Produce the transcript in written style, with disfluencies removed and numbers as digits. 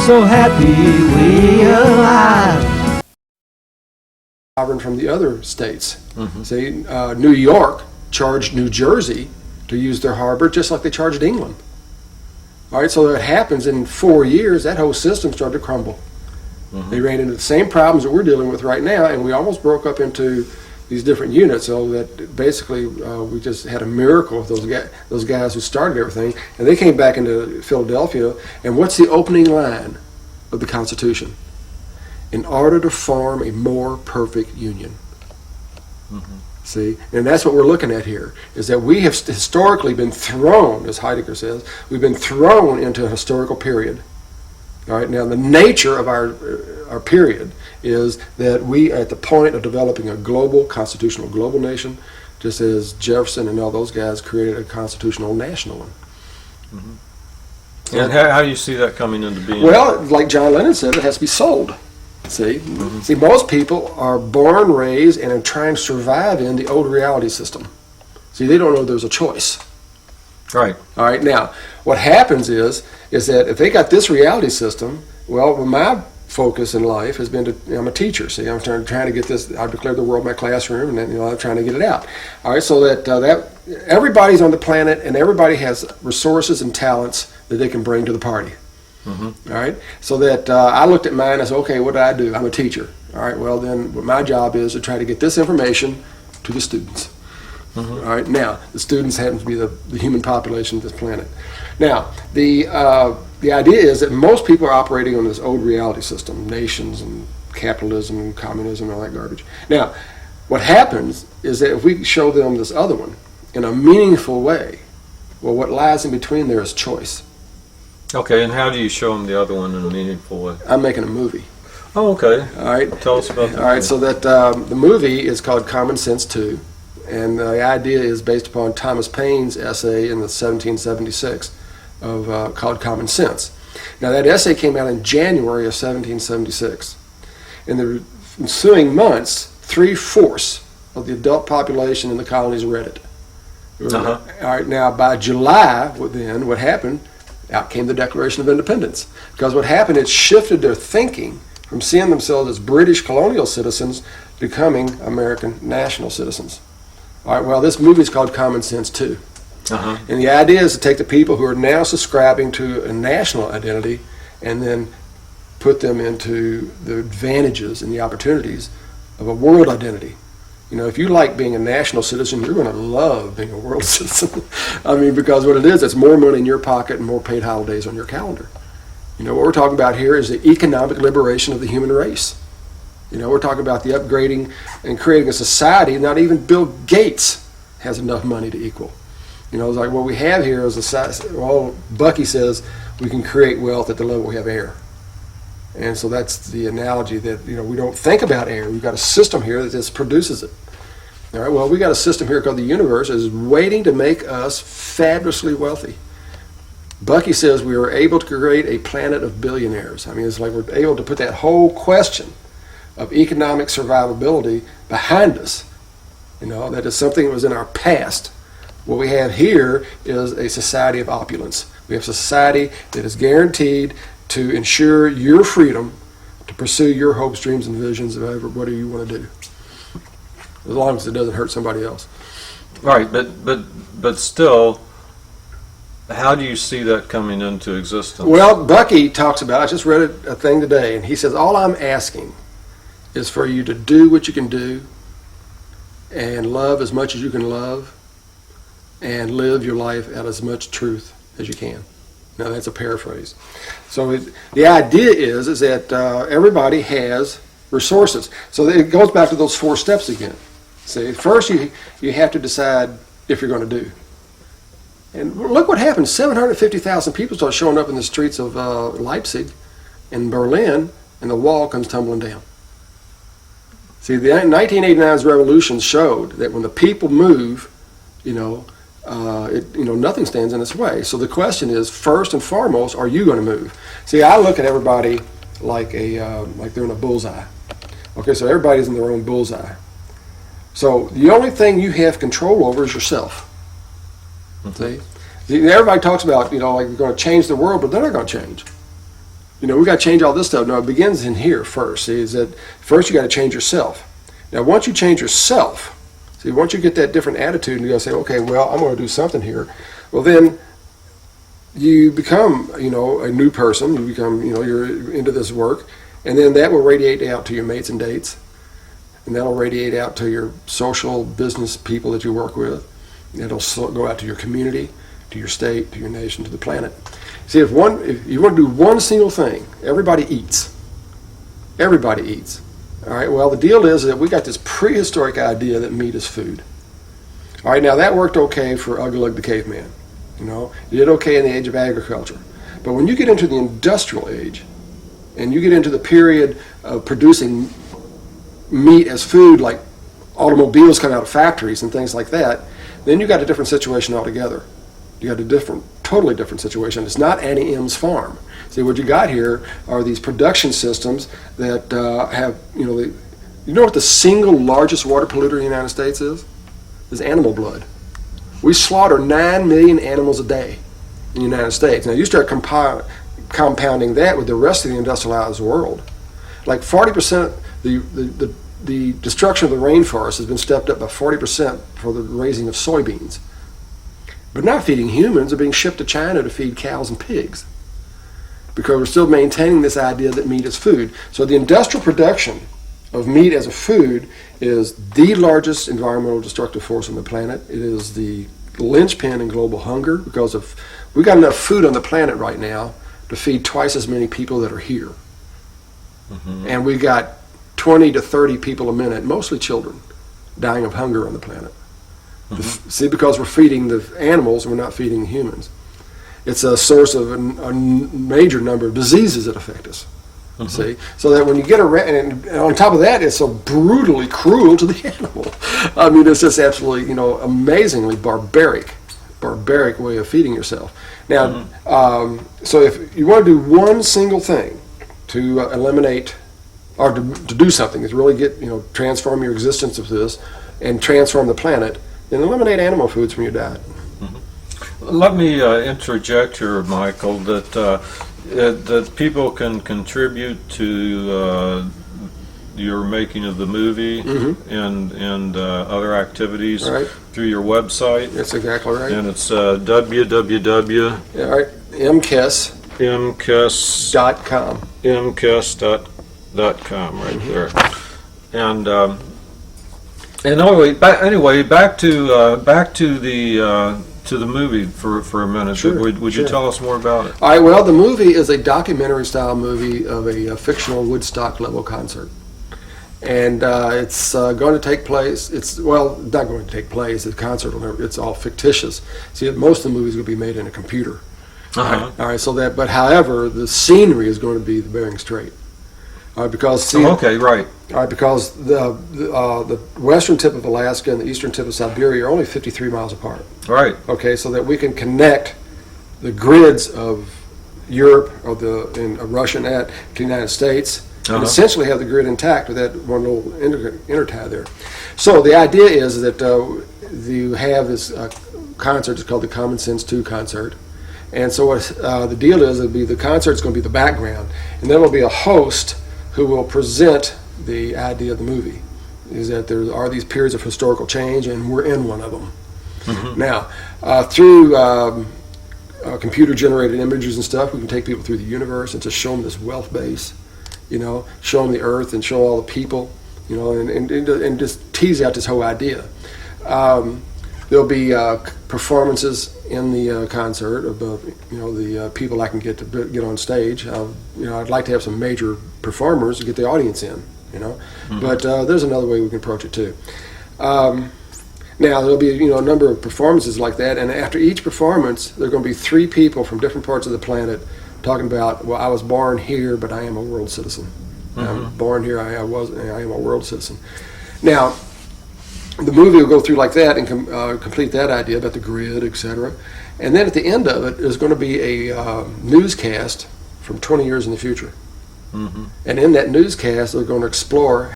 so happy we alive. From the other states. See, New York charged New Jersey to use their harbor just like they charged England. All right, so that happens in 4 years, that whole system started to crumble. They ran into the same problems that we're dealing with right now, and we almost broke up into these different units, so that basically we just had a miracle of those guys who started everything, and they came back into Philadelphia, and what's the opening line of the Constitution? In order to form a more perfect union. See, and that's what we're looking at here, is that we have historically been thrown, as Heidegger says, we've been thrown into a historical period. All right, now the nature of our period is that we are at the point of developing a global, constitutional global nation, just as Jefferson and all those guys created a constitutional national one. And how do you see that coming into being? Well, like John Lennon said, it has to be sold. See, most people are born, raised, and are trying to survive in the old reality system. See, they don't know there's a choice. Right. All right. Now, what happens is that if they got this reality system, well, my focus in life has been to. I'm a teacher. See, I'm trying to get this. I've declared the world my classroom, and then I'm trying to get it out. All right. So that everybody's on the planet, and everybody has resources and talents that they can bring to the party. All right, so that I looked at mine and said, okay, what do? I'm a teacher. All right, well then my job is to try to get this information to the students. All right, now the students happen to be the human population of this planet. Now the idea is that most people are operating on this old reality system, nations and capitalism and communism and all that garbage. Now, what happens is that if we show them this other one in a meaningful way, well, what lies in between there is choice. Okay, and how do you show them the other one in a meaningful way? I'm making a movie. Oh, okay. All right. Tell us about that. All right, so that the movie is called Common Sense 2, and the idea is based upon Thomas Paine's essay in the 1776 called Common Sense. Now, that essay came out in January of 1776. In the ensuing months, 3/4 of the adult population in the colonies read it. All right, now by July, then, what happened? Out came the Declaration of Independence. Because what happened, it shifted their thinking from seeing themselves as British colonial citizens becoming American national citizens. All right, well, this movie is called Common Sense 2. And the idea is to take the people who are now subscribing to a national identity and then put them into the advantages and the opportunities of a world identity. You know, if you like being a national citizen, you're going to love being a world citizen. I mean, because what it is, it's more money in your pocket and more paid holidays on your calendar. You know, what we're talking about here is the economic liberation of the human race. You know, we're talking about the upgrading and creating a society not even Bill Gates has enough money to equal. You know, it's like what we have here is Bucky says we can create wealth at the level we have air. And so that's the analogy that, you know, we don't think about air. We've got a system here that just produces it. All right, well, we got a system here called the universe is waiting to make us fabulously wealthy. Bucky says we were able to create a planet of billionaires. I mean, it's like we're able to put that whole question of economic survivability behind us. You know, that is something that was in our past. What we have here is a society of opulence. We have a society that is guaranteed to ensure your freedom to pursue your hopes, dreams, and visions of whatever you want to do, as long as it doesn't hurt somebody else. Right, but still, how do you see that coming into existence? Well, Bucky talks about, I just read a thing today, and he says, all I'm asking is for you to do what you can do and love as much as you can love and live your life at as much truth as you can. Now, that's a paraphrase. So the idea is that everybody has resources. So it goes back to those 4 steps again. See, first you have to decide if you're going to do. And look what happened. 750,000 people start showing up in the streets of Leipzig and Berlin, and the wall comes tumbling down. See, the 1989's revolution showed that when the people move, nothing stands in its way. So the question is, first and foremost, are you going to move? See, I look at everybody like they're in a bullseye. Okay, so everybody's in their own bullseye. So the only thing you have control over is yourself. See, everybody talks about like you're going to change the world, but they're not going to change. we got to change all this stuff. No, it begins in here first. See, is that first you got to change yourself. Now, once you change yourself, see, once you get that different attitude and you go say, okay, well, I'm going to do something here. Well, then you become, a new person. You become, you're into this work, and then that will radiate out to your mates and dates, and that'll radiate out to your social business people that you work with. It'll go out to your community, to your state, to your nation, to the planet. See, if you want to do one single thing, everybody eats. Everybody eats. All right, well, the deal is that we got this prehistoric idea that meat is food. All right, now that worked okay for Ugly the caveman. It did okay in the age of agriculture. But when you get into the industrial age, and you get into the period of producing meat as food, like automobiles come out of factories and things like that, then you got a different situation altogether. You got a totally different situation. It's not Annie M's farm. See, what you got here are these production systems that have, you know what the single largest water polluter in the United States is? Is animal blood. We slaughter 9 million animals a day in the United States. Now, you start compounding that with the rest of the industrialized world. Like 40%, the destruction of the rainforest has been stepped up by 40% for the raising of soybeans. But not feeding humans, are being shipped to China to feed cows and pigs. Because we're still maintaining this idea that meat is food. So the industrial production of meat as a food is the largest environmental destructive force on the planet. It is the linchpin in global hunger, because we got enough food on the planet right now to feed twice as many people that are here. Mm-hmm. And we got 20 to 30 people a minute, mostly children, dying of hunger on the planet. Mm-hmm. See, because we're feeding the animals, we're not feeding humans. It's a source of a major number of diseases that affect us. Mm-hmm. See, so that when you get around, and on top of that, it's so brutally cruel to the animal. I mean, it's just absolutely, amazingly barbaric way of feeding yourself. Now, so if you want to do one single thing to eliminate, or to do something, is really transform your existence of this and transform the planet, then eliminate animal foods from your diet. Mm-hmm. Let me interject here, Michael, that people can contribute to your making of the movie and other activities through your website. That's exactly right. And it's www. Right. MKES.com. MKES.com right there. And anyway, back to the movie for a minute. Sure, would you tell us more about it? All right. Well, the movie is a documentary-style movie of a fictional Woodstock-level concert, and it's going to take place. It's not going to take place. The concert, it's all fictitious. See, most of the movies will be made in a computer. Uh-huh. All right. So however, the scenery is going to be the Bering Strait. Because because the western tip of Alaska and the eastern tip of Siberia are only 53 miles apart. Right. Okay, so that we can connect the grids of Europe and Russia and that to the United States, and essentially have the grid intact with that one little intertie there. So the idea is that you have this concert. It's called the Common Sense 2 concert. And so what the deal is, the concert's going to be the background, and then there'll be a host who will present the idea of the movie, is that there are these periods of historical change, and we're in one of them. Mm-hmm. Now, through computer-generated images and stuff, we can take people through the universe and just show them this wealth base, show them the Earth and show all the people, and just tease out this whole idea. There'll be performances in the concert of the people I can get to get on stage. I'd like to have some major performers to get the audience in. But there's another way we can approach it too. Now there'll be a number of performances like that, and after each performance, there are going to be 3 people from different parts of the planet talking about, well, I was born here, but I am a world citizen. I'm born here, I am a world citizen. Now, the movie will go through like that and complete that idea about the grid, etc. And then at the end of it is going to be a newscast from 20 years in the future. Mm-hmm. And in that newscast, they're going to explore